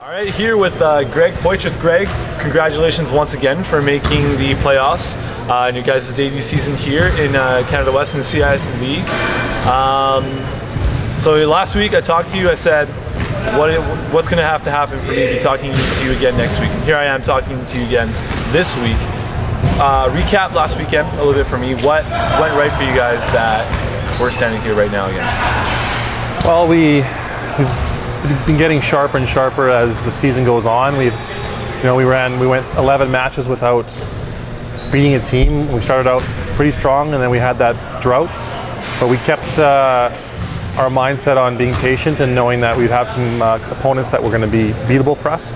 All right, here with Greg Poitras. Greg, congratulations once again for making the playoffs in your guys' debut season here in Canada West in the CIS League. So last week I talked to you, I said, what's going to have to happen for me to be talking to you again next week? And here I am talking to you again this week. Recap last weekend a little bit for me. What went right for you guys that we're standing here right now again? Well, we've been getting sharper and sharper as the season goes on. We went 11 matches without beating a team. We started out pretty strong, and then we had that drought. But we kept our mindset on being patient and knowing that we'd have some opponents that were going to be beatable for us.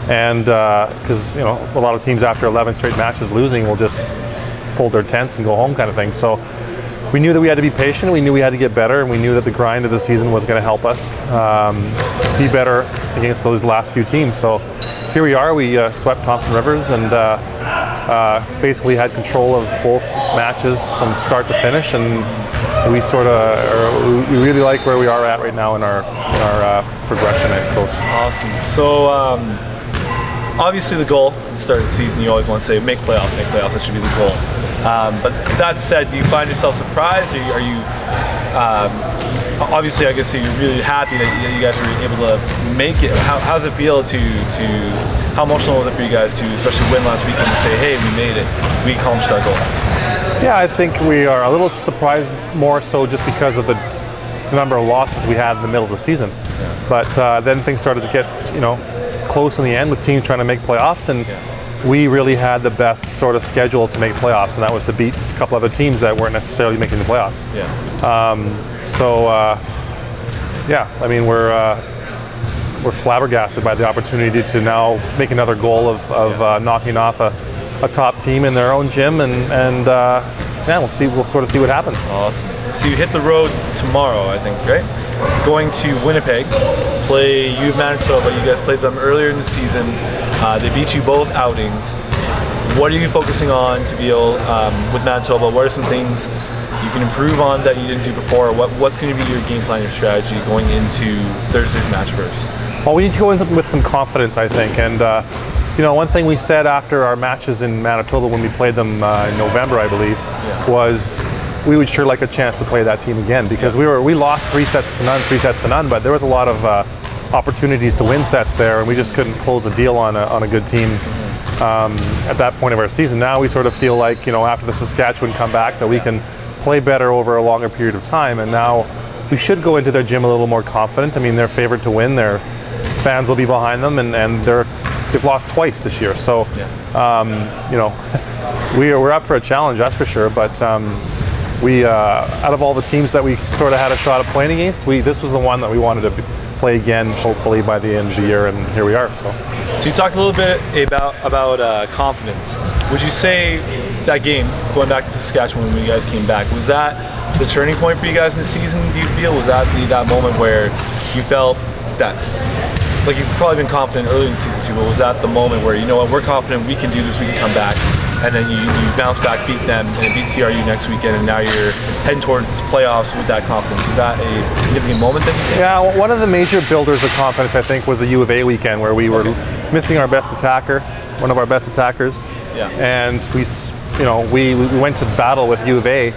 And because a lot of teams after 11 straight matches losing will just pull their tents and go home, kind of thing. So we knew that we had to be patient, we knew we had to get better, and we knew that the grind of the season was going to help us be better against those last few teams. So here we are, we swept Thompson Rivers and basically had control of both matches from start to finish, and we we really like where we are at right now in our progression, I suppose. Awesome. So obviously the goal at the start of the season, you always want to say make playoffs, that should be the goal. But that said, do you find yourself surprised? Are you obviously, I guess you're really happy that you guys were able to make it. How does it feel how emotional was it for you guys to especially win last weekend and say, hey, we made it, we accomplished our goal? Yeah, I think we are a little surprised, more so just because of the number of losses we had in the middle of the season. Yeah. But then things started to get close in the end with teams trying to make playoffs, and we really had the best sort of schedule to make playoffs, and that was to beat a couple other teams that weren't necessarily making the playoffs. Yeah. Yeah, I mean, we're flabbergasted by the opportunity to now make another goal of knocking off a top team in their own gym, and yeah, we'll sort of see what happens. Awesome. So you hit the road tomorrow, I think, right? Going to Winnipeg, play U of Manitoba. You guys played them earlier in the season. They beat you both outings. What are you focusing on to be able, with Manitoba? What are some things you can improve on that you didn't do before? What's going to be your game plan, your strategy going into Thursday's match first? Well, we need to go in with some confidence, I think. And one thing we said after our matches in Manitoba when we played them in November, I believe, was we would sure like a chance to play that team again, because we lost 3-0, but there was a lot of opportunities to win sets there, and we just couldn't close a deal on a good team at that point of our season. Now we sort of feel like, after the Saskatchewan comeback, that we can play better over a longer period of time, and now we should go into their gym a little more confident. I mean, they're favored to win, their fans will be behind them, and they've lost twice this year, so we're up for a challenge, that's for sure. But out of all the teams that we sort of had a shot at playing against, this was the one that we wanted to play again, hopefully by the end of the year, and here we are. So you talked a little bit about confidence. Would you say that game, going back to Saskatchewan when you guys came back, was that the turning point for you guys in the season, do you feel? Was that that moment where you felt that, like, you've probably been confident early in the season too, but was that the moment where, we're confident, we can do this, we can come back, and then you bounce back, beat them, and beat TRU next weekend, and now you're heading towards playoffs with that confidence? Was that a significant moment that you think? Yeah, one of the major builders of confidence, I think, was the U of A weekend, where we were missing our best attacker, one of our best attackers, and we went to battle with U of A,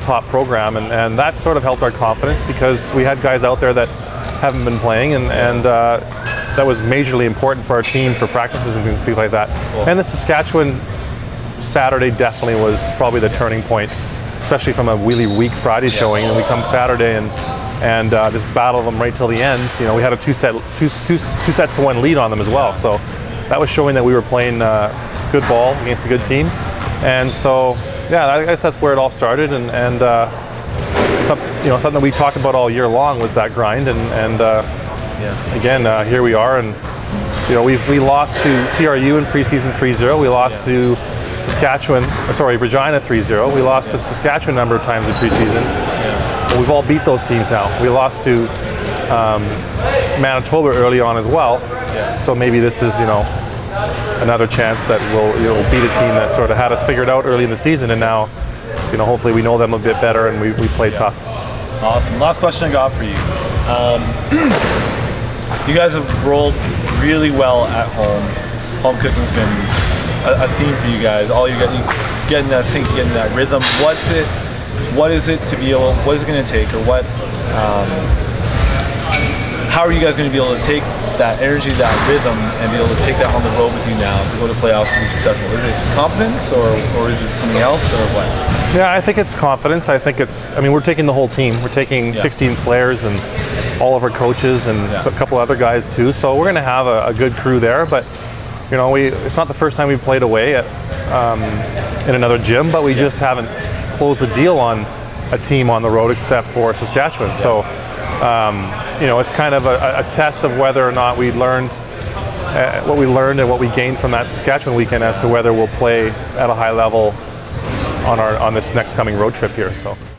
top program, and that sort of helped our confidence, because we had guys out there that haven't been playing, and that was majorly important for our team for practices and things like that. Cool. And the Saskatchewan Saturday definitely was probably the turning point, especially from a really weak Friday showing, and we come Saturday and just battle them right till the end. We had a two sets to one lead on them as well, so that was showing that we were playing good ball against a good team. And so yeah, I guess that's where it all started, and something that we talked about all year long was that grind, and again, here we are, and we lost to TRU in preseason 3-0. We lost to Regina 3-0. We lost to Saskatchewan a number of times in preseason. We've all beat those teams now. We lost to Manitoba early on as well. So maybe this is another chance that we'll beat a team that sort of had us figured out early in the season, and now hopefully we know them a bit better and we play tough. Awesome. Last question I got for you. You guys have rolled really well at home. Home cooking's been a theme for you guys. All you're getting that sync, getting that rhythm. What is it to be able? What is it going to take, or what? How are you guys going to be able to take that energy, that rhythm, and be able to take that on the road with you now to go to playoffs to be successful? Is it confidence, or is it something else, or what? Yeah, I think it's confidence. I think it's. I mean, we're taking the whole team. We're taking 16 players and all of our coaches and a couple other guys too. So we're going to have a good crew there. But you know, it's not the first time we've played away in another gym, but we just haven't closed the deal on a team on the road except for Saskatchewan. So. You know, it's kind of a test of whether or not we learned what we learned and what we gained from that Saskatchewan weekend as to whether we'll play at a high level on this next coming road trip here. So.